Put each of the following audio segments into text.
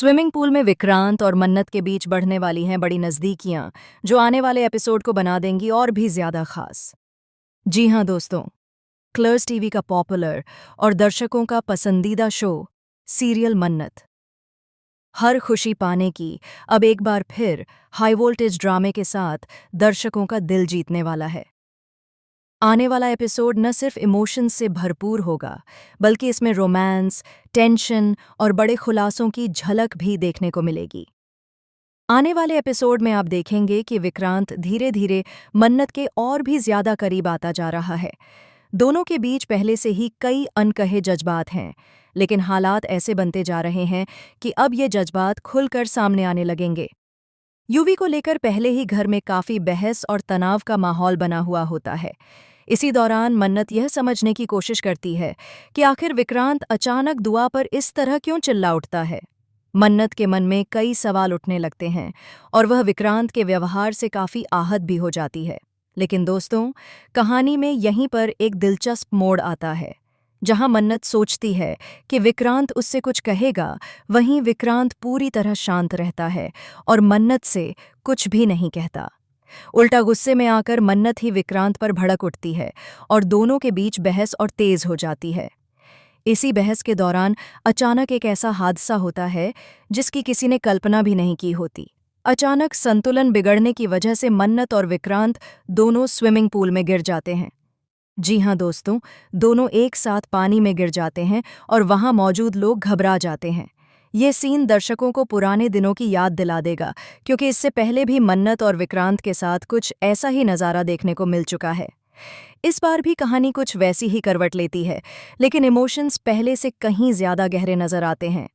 Swimming pool में विक्रांत और मन्नत के बीच बढ़ने वाली हैं बड़ी नज़दीकियां, जो आने वाले एपिसोड को बना देंगी और भी ज़्यादा खास। जी हाँ दोस्तों, क्लर्स टीवी का पॉपुलर और दर्शकों का पसंदीदा शो सीरियल मन्नत हर खुशी पाने की अब एक बार फिर हाई वोल्टेज ड्रामे के साथ दर्शकों का दिल जीतने वाला है। आने वाला एपिसोड न सिर्फ इमोशंस से भरपूर होगा, बल्कि इसमें रोमांस, टेंशन और बड़े खुलासों की झलक भी देखने को मिलेगी। आने वाले एपिसोड में आप देखेंगे कि विक्रांत धीरे धीरे मन्नत के और भी ज्यादा करीब आता जा रहा है। दोनों के बीच पहले से ही कई अनकहे जज्बात हैं, लेकिन हालात ऐसे बनते जा रहे हैं कि अब ये जज्बात खुलकर सामने आने लगेंगे। यूवी को लेकर पहले ही घर में काफी बहस और तनाव का माहौल बना हुआ होता है। इसी दौरान मन्नत यह समझने की कोशिश करती है कि आखिर विक्रांत अचानक दुआ पर इस तरह क्यों चिल्ला उठता है। मन्नत के मन में कई सवाल उठने लगते हैं और वह विक्रांत के व्यवहार से काफी आहत भी हो जाती है। लेकिन दोस्तों, कहानी में यहीं पर एक दिलचस्प मोड़ आता है। जहां मन्नत सोचती है कि विक्रांत उससे कुछ कहेगा, वहीं विक्रांत पूरी तरह शांत रहता है और मन्नत से कुछ भी नहीं कहता। उल्टा गुस्से में आकर मन्नत ही विक्रांत पर भड़क उठती है और दोनों के बीच बहस और तेज हो जाती है। इसी बहस के दौरान अचानक एक ऐसा हादसा होता है जिसकी किसी ने कल्पना भी नहीं की होती। अचानक संतुलन बिगड़ने की वजह से मन्नत और विक्रांत दोनों स्विमिंग पूल में गिर जाते हैं। जी हाँ दोस्तों, दोनों एक साथ पानी में गिर जाते हैं और वहां मौजूद लोग घबरा जाते हैं। ये सीन दर्शकों को पुराने दिनों की याद दिला देगा, क्योंकि इससे पहले भी मन्नत और विक्रांत के साथ कुछ ऐसा ही नज़ारा देखने को मिल चुका है। इस बार भी कहानी कुछ वैसी ही करवट लेती है, लेकिन इमोशंस पहले से कहीं ज्यादा गहरे नजर आते हैं।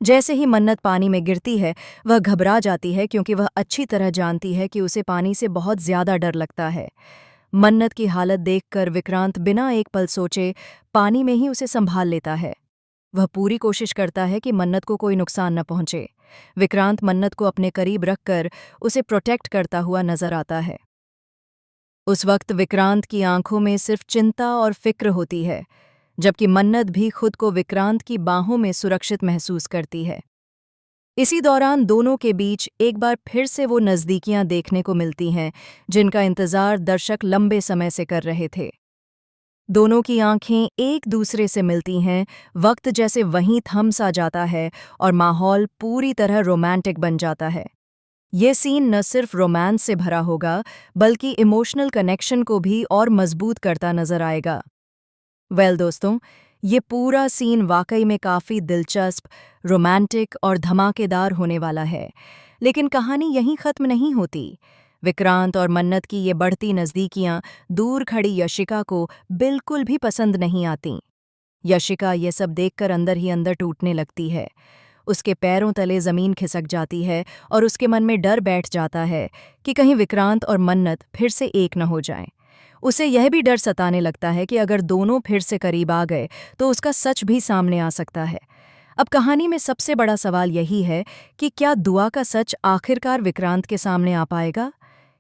जैसे ही मन्नत पानी में गिरती है, वह घबरा जाती है क्योंकि वह अच्छी तरह जानती है कि उसे पानी से बहुत ज्यादा डर लगता है। मन्नत की हालत देखकर विक्रांत बिना एक पल सोचे पानी में ही उसे संभाल लेता है। वह पूरी कोशिश करता है कि मन्नत को कोई नुकसान न पहुंचे। विक्रांत मन्नत को अपने करीब रखकर उसे प्रोटेक्ट करता हुआ नजर आता है। उस वक्त विक्रांत की आंखों में सिर्फ चिंता और फिक्र होती है, जबकि मन्नत भी खुद को विक्रांत की बाहों में सुरक्षित महसूस करती है। इसी दौरान दोनों के बीच एक बार फिर से वो नज़दीकियां देखने को मिलती हैं जिनका इंतजार दर्शक लंबे समय से कर रहे थे। दोनों की आंखें एक दूसरे से मिलती हैं, वक्त जैसे वहीं थम सा जाता है और माहौल पूरी तरह रोमांटिक बन जाता है। ये सीन न सिर्फ रोमांस से भरा होगा, बल्कि इमोशनल कनेक्शन को भी और मजबूत करता नजर आएगा। दोस्तों, ये पूरा सीन वाकई में काफ़ी दिलचस्प, रोमांटिक और धमाकेदार होने वाला है। लेकिन कहानी यहीं ख़त्म नहीं होती। विक्रांत और मन्नत की ये बढ़ती नज़दीकियां दूर खड़ी यशिका को बिल्कुल भी पसंद नहीं आतीं। यशिका ये सब देखकर अंदर ही अंदर टूटने लगती है। उसके पैरों तले ज़मीन खिसक जाती है और उसके मन में डर बैठ जाता है कि कहीं विक्रांत और मन्नत फिर से एक न हो जाएं। उसे यह भी डर सताने लगता है कि अगर दोनों फिर से करीब आ गए तो उसका सच भी सामने आ सकता है। अब कहानी में सबसे बड़ा सवाल यही है कि क्या दुआ का सच आखिरकार विक्रांत के सामने आ पाएगा?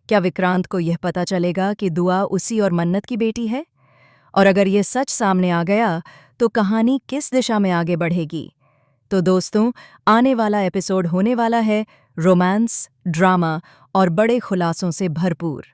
क्या विक्रांत को यह पता चलेगा कि दुआ उसी और मन्नत की बेटी है? और अगर ये सच सामने आ गया तो कहानी किस दिशा में आगे बढ़ेगी? तो दोस्तों, आने वाला एपिसोड होने वाला है रोमांस, ड्रामा और बड़े खुलासों से भरपूर।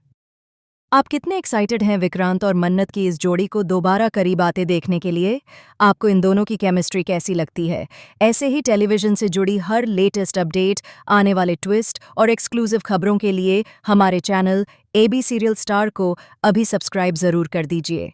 आप कितने एक्साइटेड हैं विक्रांत और मन्नत की इस जोड़ी को दोबारा करीब आते देखने के लिए? आपको इन दोनों की केमिस्ट्री कैसी लगती है? ऐसे ही टेलीविजन से जुड़ी हर लेटेस्ट अपडेट, आने वाले ट्विस्ट और एक्सक्लूसिव खबरों के लिए हमारे चैनल AB सीरियल स्टार को अभी सब्सक्राइब ज़रूर कर दीजिए।